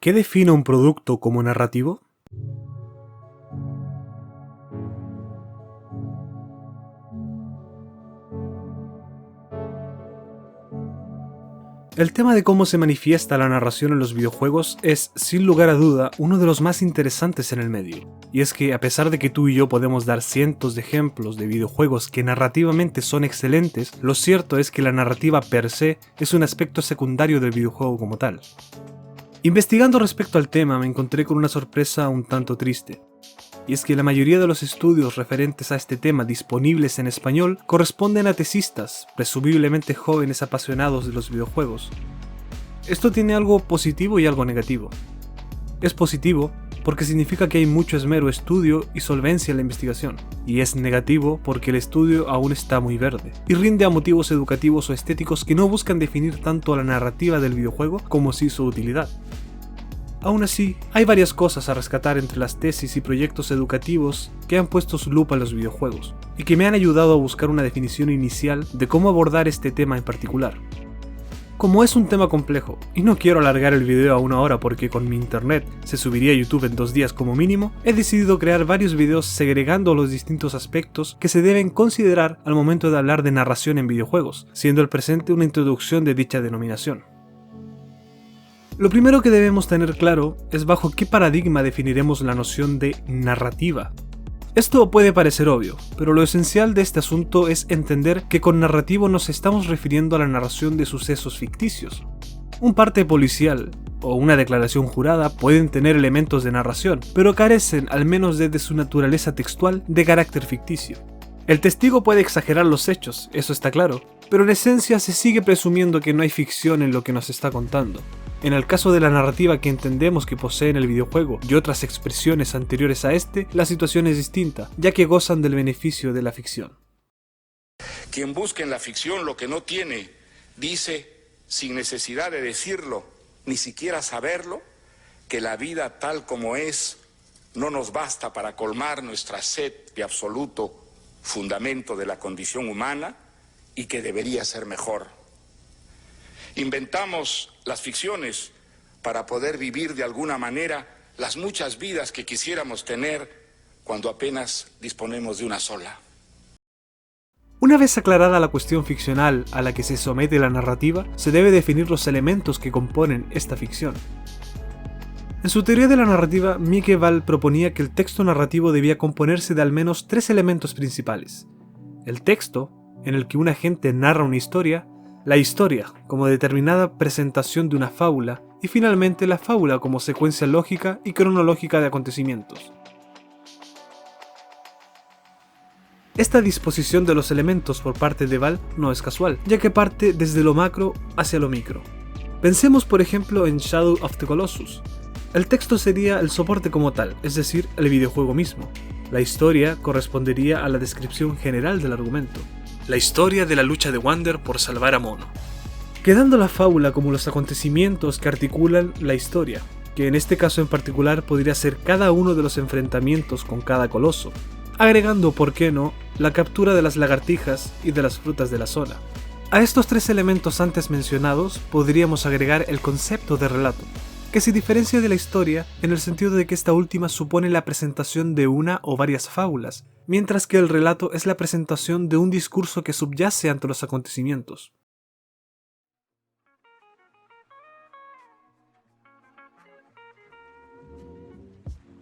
¿Qué define un producto como narrativo? El tema de cómo se manifiesta la narración en los videojuegos es, sin lugar a duda, uno de los más interesantes en el medio. Y es que, a pesar de que tú y yo podemos dar cientos de ejemplos de videojuegos que narrativamente son excelentes, lo cierto es que la narrativa per se es un aspecto secundario del videojuego como tal. Investigando respecto al tema me encontré con una sorpresa un tanto triste. Y es que la mayoría de los estudios referentes a este tema disponibles en español corresponden a tesistas, presumiblemente jóvenes apasionados de los videojuegos. Esto tiene algo positivo y algo negativo. Es positivo porque significa que hay mucho esmero, estudio y solvencia en la investigación, y es negativo porque el estudio aún está muy verde, y rinde a motivos educativos o estéticos que no buscan definir tanto la narrativa del videojuego como sí su utilidad. Aún así, hay varias cosas a rescatar entre las tesis y proyectos educativos que han puesto su lupa en los videojuegos, y que me han ayudado a buscar una definición inicial de cómo abordar este tema en particular. Como es un tema complejo, y no quiero alargar el video a 1 hora porque con mi internet se subiría a YouTube en 2 días como mínimo, he decidido crear varios videos segregando los distintos aspectos que se deben considerar al momento de hablar de narración en videojuegos, siendo el presente una introducción de dicha denominación. Lo primero que debemos tener claro es bajo qué paradigma definiremos la noción de narrativa. Esto puede parecer obvio, pero lo esencial de este asunto es entender que con narrativo nos estamos refiriendo a la narración de sucesos ficticios. Un parte policial o una declaración jurada pueden tener elementos de narración, pero carecen, al menos desde su naturaleza textual, de carácter ficticio. El testigo puede exagerar los hechos, eso está claro, pero en esencia se sigue presumiendo que no hay ficción en lo que nos está contando. En el caso de la narrativa que entendemos que poseen el videojuego y otras expresiones anteriores a este, la situación es distinta, ya que gozan del beneficio de la ficción. Quien busca en la ficción lo que no tiene, dice, sin necesidad de decirlo, ni siquiera saberlo, que la vida tal como es no nos basta para colmar nuestra sed de absoluto fundamento de la condición humana y que debería ser mejor. Inventamos las ficciones para poder vivir de alguna manera las muchas vidas que quisiéramos tener cuando apenas disponemos de una sola. Una vez aclarada la cuestión ficcional a la que se somete la narrativa, se debe definir los elementos que componen esta ficción. En su teoría de la narrativa, Mikeval proponía que el texto narrativo debía componerse de al menos 3 elementos principales. El texto, en el que un agente narra una historia, la historia, como determinada presentación de una fábula, y finalmente la fábula como secuencia lógica y cronológica de acontecimientos. Esta disposición de los elementos por parte de Val no es casual, ya que parte desde lo macro hacia lo micro. Pensemos por ejemplo en Shadow of the Colossus. El texto sería el soporte como tal, es decir, el videojuego mismo. La historia correspondería a la descripción general del argumento. La historia de la lucha de Wander por salvar a Mono. Quedando la fábula como los acontecimientos que articulan la historia, que en este caso en particular podría ser cada uno de los enfrentamientos con cada coloso, agregando, por qué no, la captura de las lagartijas y de las frutas de la zona. A estos 3 elementos antes mencionados podríamos agregar el concepto de relato, que se diferencia de la historia en el sentido de que esta última supone la presentación de una o varias fábulas, mientras que el relato es la presentación de un discurso que subyace ante los acontecimientos.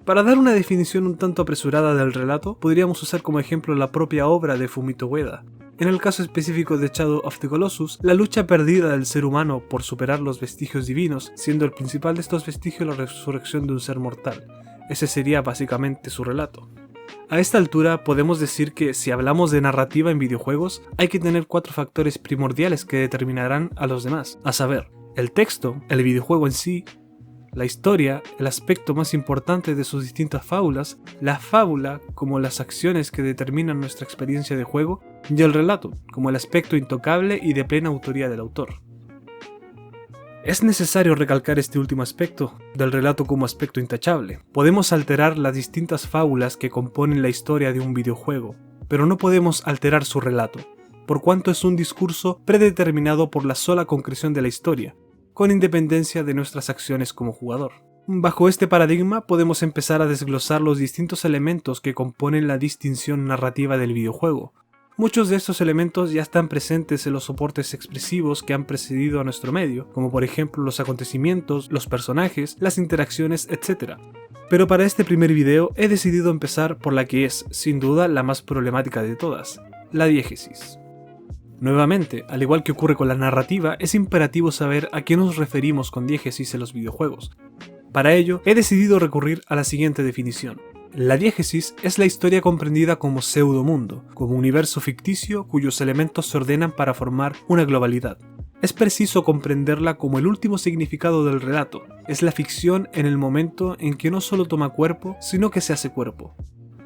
Para dar una definición un tanto apresurada del relato, podríamos usar como ejemplo la propia obra de Fumito Ueda. En el caso específico de Shadow of the Colossus, la lucha perdida del ser humano por superar los vestigios divinos, siendo el principal de estos vestigios la resurrección de un ser mortal. Ese sería básicamente su relato. A esta altura podemos decir que si hablamos de narrativa en videojuegos, hay que tener 4 factores primordiales que determinarán a los demás, a saber, el texto, el videojuego en sí, la historia, el aspecto más importante de sus distintas fábulas, la fábula como las acciones que determinan nuestra experiencia de juego, y el relato como el aspecto intocable y de plena autoría del autor. Es necesario recalcar este último aspecto, del relato como aspecto intachable. Podemos alterar las distintas fábulas que componen la historia de un videojuego, pero no podemos alterar su relato, por cuanto es un discurso predeterminado por la sola concreción de la historia, con independencia de nuestras acciones como jugador. Bajo este paradigma podemos empezar a desglosar los distintos elementos que componen la distinción narrativa del videojuego. Muchos de estos elementos ya están presentes en los soportes expresivos que han precedido a nuestro medio, como por ejemplo los acontecimientos, los personajes, las interacciones, etc. Pero para este primer video he decidido empezar por la que es, sin duda, la más problemática de todas, la diégesis. Nuevamente, al igual que ocurre con la narrativa, es imperativo saber a qué nos referimos con diégesis en los videojuegos. Para ello, he decidido recurrir a la siguiente definición. La diégesis es la historia comprendida como pseudomundo, como universo ficticio cuyos elementos se ordenan para formar una globalidad. Es preciso comprenderla como el último significado del relato, es la ficción en el momento en que no solo toma cuerpo, sino que se hace cuerpo.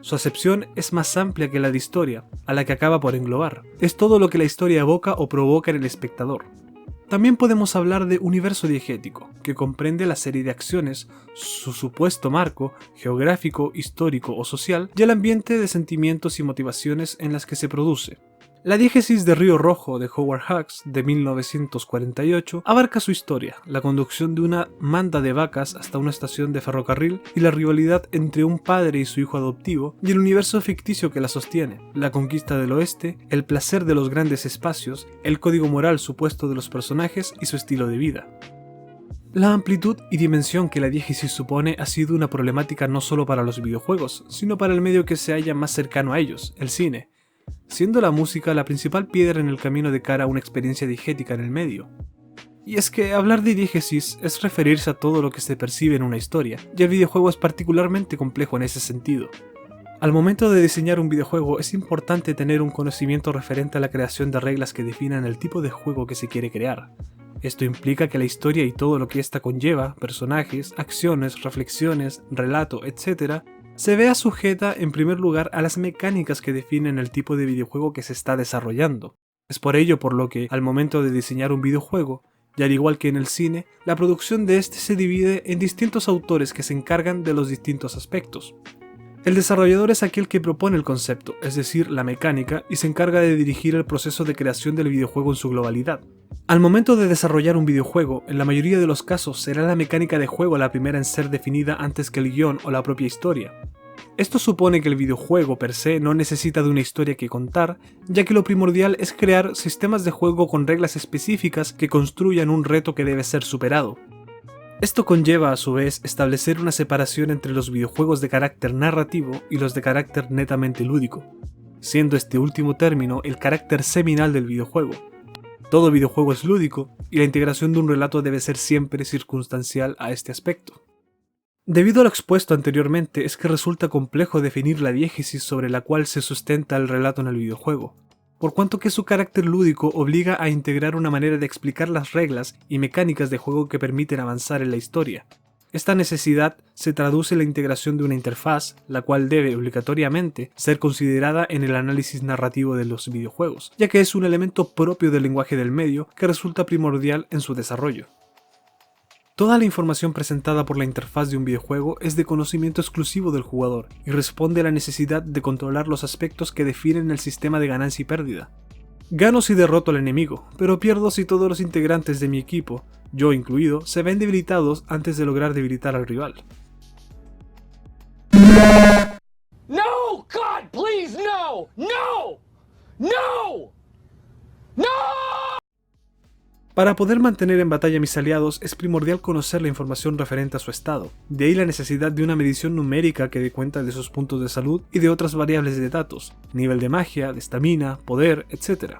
Su acepción es más amplia que la de historia, a la que acaba por englobar. Es todo lo que la historia evoca o provoca en el espectador. También podemos hablar de universo diegético, que comprende la serie de acciones, su supuesto marco geográfico, histórico o social y el ambiente de sentimientos y motivaciones en las que se produce. La diégesis de Río Rojo de Howard Hawks de 1948 abarca su historia, la conducción de una manda de vacas hasta una estación de ferrocarril y la rivalidad entre un padre y su hijo adoptivo y el universo ficticio que la sostiene, la conquista del oeste, el placer de los grandes espacios, el código moral supuesto de los personajes y su estilo de vida. La amplitud y dimensión que la diégesis supone ha sido una problemática no solo para los videojuegos, sino para el medio que se halla más cercano a ellos, el cine, siendo la música la principal piedra en el camino de cara a una experiencia diegética en el medio. Y es que hablar de diégesis es referirse a todo lo que se percibe en una historia, y el videojuego es particularmente complejo en ese sentido. Al momento de diseñar un videojuego es importante tener un conocimiento referente a la creación de reglas que definan el tipo de juego que se quiere crear. Esto implica que la historia y todo lo que ésta conlleva, personajes, acciones, reflexiones, relato, etc., se vea sujeta en primer lugar a las mecánicas que definen el tipo de videojuego que se está desarrollando. Es por ello por lo que, al momento de diseñar un videojuego, y al igual que en el cine, la producción de este se divide en distintos autores que se encargan de los distintos aspectos. El desarrollador es aquel que propone el concepto, es decir, la mecánica, y se encarga de dirigir el proceso de creación del videojuego en su globalidad. Al momento de desarrollar un videojuego, en la mayoría de los casos será la mecánica de juego la primera en ser definida antes que el guión o la propia historia. Esto supone que el videojuego per se no necesita de una historia que contar, ya que lo primordial es crear sistemas de juego con reglas específicas que construyan un reto que debe ser superado. Esto conlleva a su vez establecer una separación entre los videojuegos de carácter narrativo y los de carácter netamente lúdico, siendo este último término el carácter seminal del videojuego. Todo videojuego es lúdico y la integración de un relato debe ser siempre circunstancial a este aspecto. Debido a lo expuesto anteriormente es que resulta complejo definir la diégesis sobre la cual se sustenta el relato en el videojuego, por cuanto que su carácter lúdico obliga a integrar una manera de explicar las reglas y mecánicas de juego que permiten avanzar en la historia. Esta necesidad se traduce en la integración de una interfaz, la cual debe obligatoriamente ser considerada en el análisis narrativo de los videojuegos, ya que es un elemento propio del lenguaje del medio que resulta primordial en su desarrollo. Toda la información presentada por la interfaz de un videojuego es de conocimiento exclusivo del jugador y responde a la necesidad de controlar los aspectos que definen el sistema de ganancia y pérdida. Gano si derroto al enemigo, pero pierdo si todos los integrantes de mi equipo, yo incluido, se ven debilitados antes de lograr debilitar al rival. No! God, please, no! No! No! No! Para poder mantener en batalla a mis aliados es primordial conocer la información referente a su estado, de ahí la necesidad de una medición numérica que dé cuenta de sus puntos de salud y de otras variables de datos, nivel de magia, de estamina, poder, etc.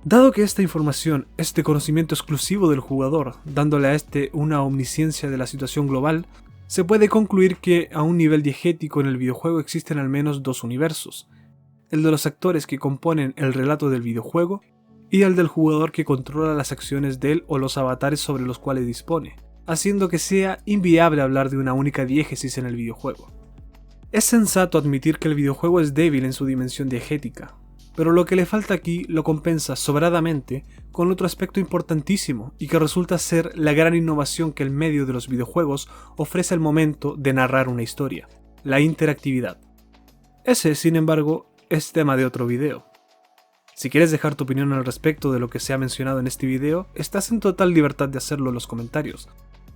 Dado que esta información es de conocimiento exclusivo del jugador, dándole a este una omnisciencia de la situación global, se puede concluir que a un nivel diegético en el videojuego existen al menos dos universos, el de los actores que componen el relato del videojuego y el del jugador que controla las acciones de él o los avatares sobre los cuales dispone, haciendo que sea inviable hablar de una única diégesis en el videojuego. Es sensato admitir que el videojuego es débil en su dimensión diegética, pero lo que le falta aquí lo compensa sobradamente con otro aspecto importantísimo y que resulta ser la gran innovación que el medio de los videojuegos ofrece al momento de narrar una historia, la interactividad. Ese, sin embargo, es tema de otro video. Si quieres dejar tu opinión al respecto de lo que se ha mencionado en este video, estás en total libertad de hacerlo en los comentarios.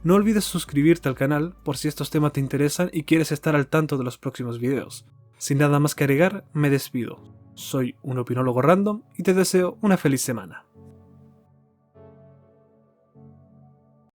No olvides suscribirte al canal por si estos temas te interesan y quieres estar al tanto de los próximos videos. Sin nada más que agregar, me despido. Soy un opinólogo random y te deseo una feliz semana.